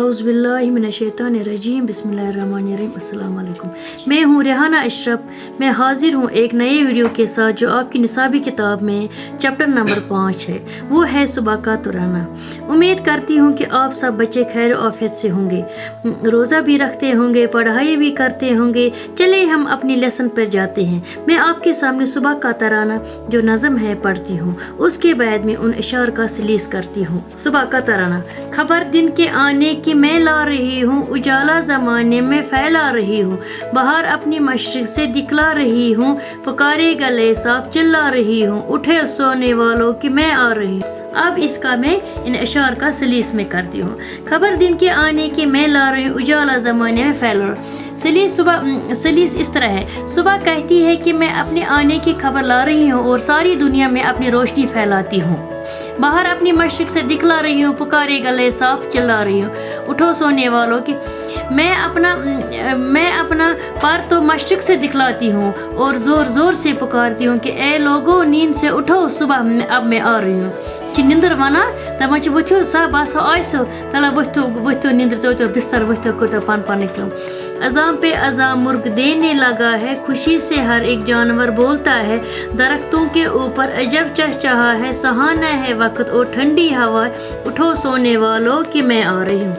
औज़ुबिल्लाहिमिनश्शैतानिर्रजीम बिस्मिल्लाहिर्रहमानिर्रहीम अस्सलाम वालेकुम। मैं हूँ रेहाना अशरफ। मैं हाजिर हूँ एक नए वीडियो के साथ जो आपकी निसाबी किताब में चैप्टर नंबर 5 है, वो है सुबह का तराना। उम्मीद करती हूँ कि आप सब बच्चे खैर आफियत से होंगे, रोज़ा भी रखते होंगे, पढ़ाई भी करते होंगे। चले हम अपनी लेसन पर जाते हैं। मैं आपके सामने सुबह का तराना जो नज़म है पढ़ती हूँ, उसके बाद में उन इशार का सलीस करती हूँ। सुबह का तराना। खबर दिन के आने की मैं ला रही हूँ, उजाला ज़माने में फैला रही हूँ, बाहर अपनी मशरिक से दिखला रही हूँ, पुकारे गले साफ चिल्ला रही हूँ, उठे सोने वालों की मैं आ रही हूँ। अब इसका मैं इन इशार का सलीस में करती हूँ। खबर दिन के आने की मैं ला रही हूँ, उजाला ज़माने में फैला रही हूँ। सलीस इस तरह है। सुबह कहती है कि मैं अपने आने की खबर ला रही हूँ और सारी दुनिया में अपनी रोशनी फैलाती हूँ, बाहर अपनी मशरिक से दिखला रही हूँ, पुकारे गले साफ चिल्ला रही हूँ, उठो सोने वालों की मैं अपना पर तो मशरिक से दिखलाती हूँ और ज़ोर ज़ोर से पुकारती हूँ कि ए लोगो नींद से उठो, सुबह अब मैं आ रही हूँ। निंदर वना दपान वथियो सा बस आसो तला वथो निंदर तो बिस्तर वथो करतो पान निकलो। अजाम पे अजाम मुर्ग देने लगा है, खुशी से हर एक जानवर बोलता है, दरख्तों के ऊपर अजब चहचहा है, सुहाना है वक्त और ठंडी हवा, उठो सोने वालों कि मैं आ रही हूँ।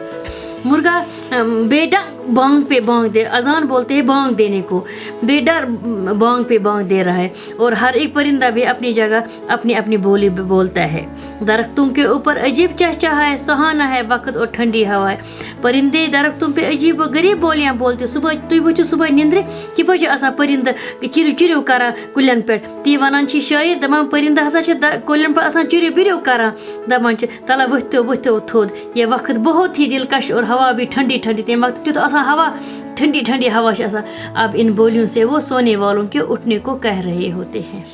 मुर्गा बेडर बांग पे बांग दे, अजान बोलते हैं बांग देने को, बेडर बांग पे बांग दे रहा है और हर एक परिंदा भी अपनी जगह अपनी अपनी बोली बोलता है। दरख्तों के ऊपर अजीब चहचहा है, सुहाना है वक्त और ठंडी हवा है। परिंदे दरख्तों पे अजीब व गरीब बोलियां बोलते। सुबह तुम वो सुबह निंद्रे कि पे आसान परिंद चिरू चिरू करा कुलन पे, ती वन शायर दपान परिंद हसा कुलन पर आसान चिरू बिरू करा, दपान तला वथो वथो थोद। ये वक्त बहुत ही दिलकश और हवा भी ठंडी ठंडी, तम वक्त तुत हवा ठंडी ठंडी हवा आसा। अब इन बोलियों से वो सोने वालों के उठने को कह रहे होते हैं।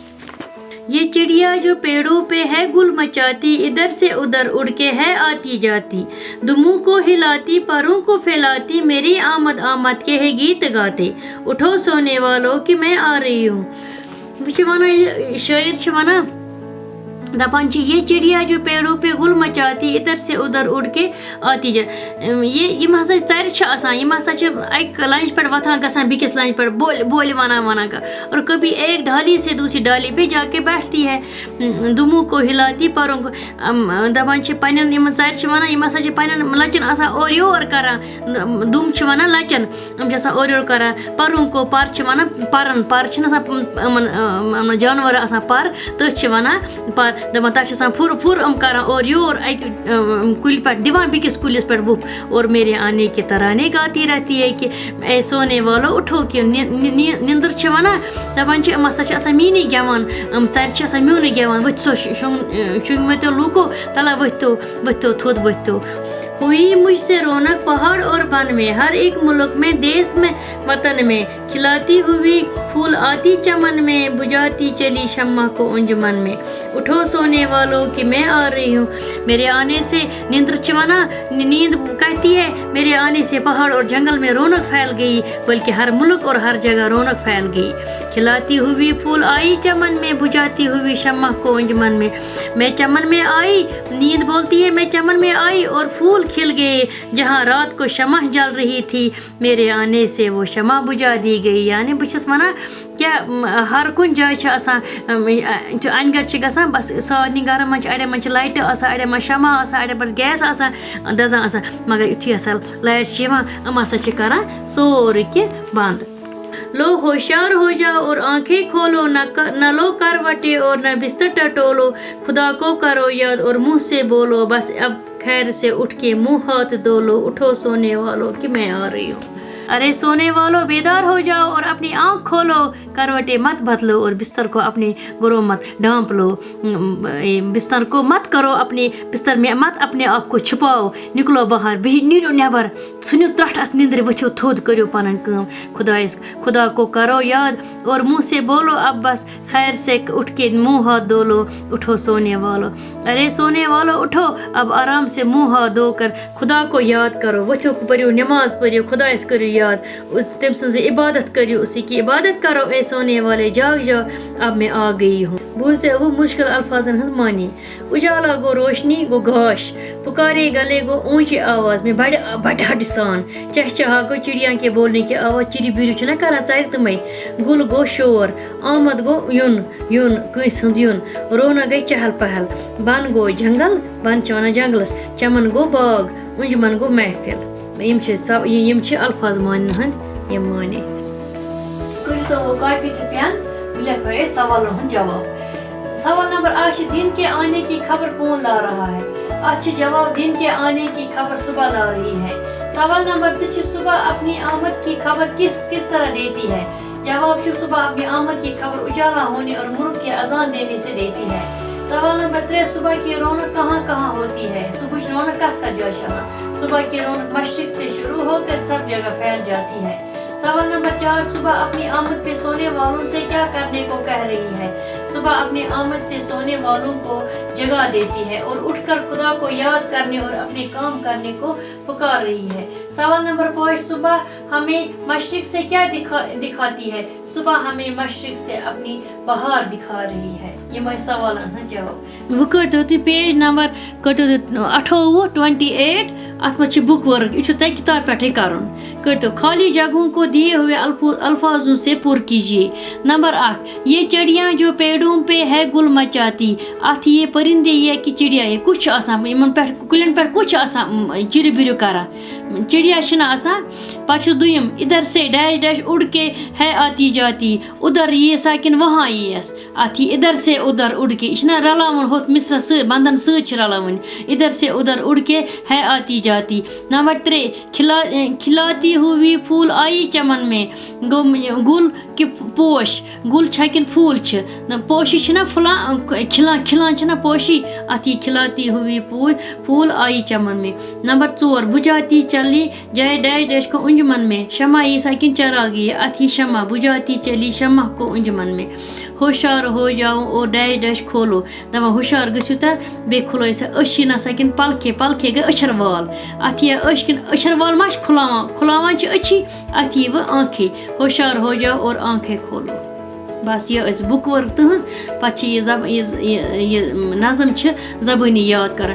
ये चिड़िया जो पेड़ों पे है गुल मचाती, इधर से उधर उड़ के है आती जाती, दुमों को हिलाती परों को फैलाती, मेरी आमद आमद के है गीत गाते, उठो सोने वालों कि मैं आ रही हूँ। शायर वना दपान ये चिड़िया जो पेड़ों पे गुल मचाती, इधर से उधर उड़ के आती जा। ये हसा चर एक लंच पर वथान गसान बिकिस लंच पर बोल वना का, और कभी एक डाली से दूसरी डाली पे जाके बैठती है, दुमों को हिलाती परों को। दपान पन चर वन हसा पन लचन आसान और योर करा, दुम वन लचन और योर करा, परों को पर वन परन पर जानवर आसान पर तथ वन पर दपान तक फुर फुर कर और योर कुल पर दिवान बिकिस कुलिस पर वो, और मेरे आने के तराने गाती रहती है कि ए सोने वालों उठो कि निंदर वना दपान हसा मीनी गेवान, चर म्यून गेवान, वथो शुंगमतो लूको तला वथो वथो थोद वथो। हुई मुझसे रौनक पहाड़ और वन में, हर एक मुल्क में देश में वतन में, खिलाती हुई फूल आती चमन में, बुझाती चली शम्मा को अंजुमन में, उठो सोने वालों कि मैं आ रही हूँ। मेरे आने से नींद कहती है, मेरे आने से पहाड़ और जंगल में रौनक फैल गई, बल्कि हर मुल्क और हर जगह रौनक फैल गई। खिलाती हुई फूल आई चमन में, बुझाती हुई शम्मा को अंजुमन में, मैं चमन में आई, नींद बोलती है मैं चमन में आई और फूल खिल गए, जहाँ रात को शमह जल रही थी, मेरे आने से वो शमह बुझा दी गई। यानी बस वना क्या हर कुन जाय अनगढ़ गसान बस सारे घर मन अड़े मन लाइट अड़े मन शमह अड़े पर गैस दजान मगर यु हसा लाइट हसा कर सोरे कि बंद। लो होशियार हो जाओ और आंखें खोलो, न लो करवटे और न बिस्तर टटोलो, खुदा को करो याद और मुंह से बोलो, बस अब खैर से उठ के मुंह हाथ धो लो, उठो सोने वालों कि मैं आ रही हूँ। अरे सोने वालों बेदार हो जाओ और अपनी आँख खोलो, करवटे मत बदलो और बिस्तर को अपने गुरो मत ढांप लो, बिस्तर को मत करो अपने बिस्तर में मत अपने आप को छुपाओ, निकलो बाहर नीरो नेबर, सुनो त्रट अत निंद्रे वथो थोद करो पन काम, खुदा को करो याद और मुंह से बोलो, अब बस खैर से उठ के मुंह हाथ धो लो, उठो सोने वालों। अरे सोने वालों उठो, अब आराम से मुंह हाथ धोकर खुदा को याद करो, वथो पढ़ो नमाज पढ़ो, खुदा करो याद, तम सज इबादत करियो उसी की इबादत करो ए सोने वाले जाग जाओ अब मैं आ गई हूँ। बूझे वो मुश्किल अल्फाजन हज मानी। उजाला गो रोशनी गो गाश, पुकारे गले गो ऊंची आवाज में बड़ सान, चहचहा गो चिड़िया के बोलने की आवाज, चिड़ी बिरु छना करा चार तमई, गुल गो शोर, आमद गो युन युन कस हुंद युन, रोना गई चहल पहल, बन गो जंगल बन चवाना जंगलस, चमन गो बाग, उंजमन गो महफिल। यम अल्फाज मान हंद यम माने। तो वो कॉपी पेन लिखो सवालों हंद जवाब। सवाल नंबर 8, दिन के आने की खबर कौन ला रहा है? अच्छे जवाब, दिन के आने की खबर सुबह ला रही है। सवाल नंबर 6, सुबह अपनी आमद की खबर किस तरह देती है? जवाब, सुबह अपनी आमद की खबर उजाला होने और मुल्क के अजान देने से देती है। सवाल नंबर 3, सुबह की रौनक कहाँ कहाँ होती है? सुबह रौनक का जोशा, सुबह की रौनक मशरिक से शुरू होकर सब जगह फैल जाती है। सवाल नंबर 4, सुबह अपनी आमद पे सोने वालों से क्या करने को कह रही है? सुबह अपनी आमद से सोने वालों को जगा देती है और उठकर खुदा को याद करने और अपने काम करने को पुकार रही है। सवाल नंबर 5, सुबह हमें मशरिक से क्या दिखाती है? सुबह हमें मशरिक से अपनी बहार दिखा रही है। ये मैं सवाल जवाब। वो करते पेज नंबर 28 अत मे बुक वर्क, यह तय किताब पे कर खाली जगहों को दिए हुए अल्फाजों से पुर कीजिए। नंबर 8, ये चिड़ियाँ जो पेड़ों पे है गुल मचाती, अत ये परिंदे ये कि चिड़िया ये कुछ कुलन पे कुछ चिर बिर करा, चिड़िया पा दुयम इधर से डैश डैश उड़ के है आती जाती, उधर ये साकिन वहाँ येस, अत इधर से उधर उड़ के इतना रलावन होत मिश्रा बंदन रलावन, इधर से उधर उड़ के है आती जाती। नंबर 3, खिलाती हुई फूल आई चमन में, गुल कि पोश, गुल छकिन फूल पोशी फुला खिलान पोशी, अत खिलाती हुई फूल आई चमन में। नंबर 4, बुझाती चली जाए डैश डैश को उंजमन में, शमा ये साकिन चरा गई, अत शमा बुझाती चली शमा को उंजमन में। होशियार हो जाओ और डैश डैश खोलो, दमा होशियार गो तो बे खुलो अशी ना साकिन पलखे पलखे गए अछर वाल, अत यह अशकिन अछर वाल मा खुलावान अच्छी, अत ये वह आंखें, होशियार हो जाओ और आंखें खोलो। बस ये बुक वर्क तहज पे ये नज़म ज़बानी याद कर।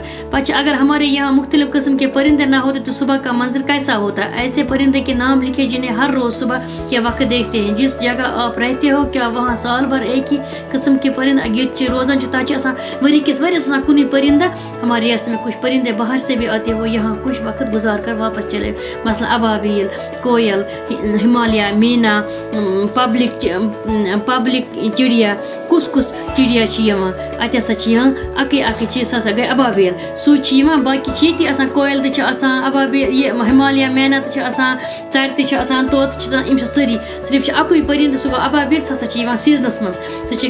अगर हमारे यहाँ मुख्तलिफ किस्म के परिंदे ना होते तो सुबह का मंजर कैसा होता? ऐसे परिंदे के नाम लिखे जिन्हें हर रोज़ सुबह के वक्त देखते हैं। जिस जगह आप रहते हो क्या वहाँ साल भर एक ही किस्म के परिंदे रोजान वरी किस वरियस कुनी परिंदा? हमारे यहाँ में कुछ परिंदे बाहर से भी आते हो, यहाँ कुछ वक्त गुजार कर वापस चले, मसला अबाबील, कोयल, हिमालय, मीना, पब्लिक चिड़िया, कुछ चिड़िया अत अके चीज गई अबाबील, सह बाकी कोयल अबाबील, ये हिमालय मैना चर तोत सारी सिर्फ अकुई परिंद सह गो अबाबील, सह सीजनस मज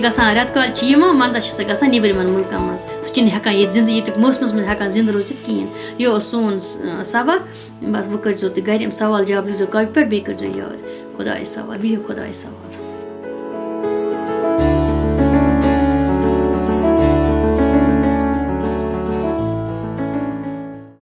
सह रेत काल मंदस सह निबरमन मुल्कन मज सह ये मौसमस मज हेकान जिंद रोजित कहें। यह सोन सबक। बस वो कर गर सवाल जवाब लिखो कॉपी पे, बे कर याद। खुदाए सवाल, बिहु खुदाए सवाल।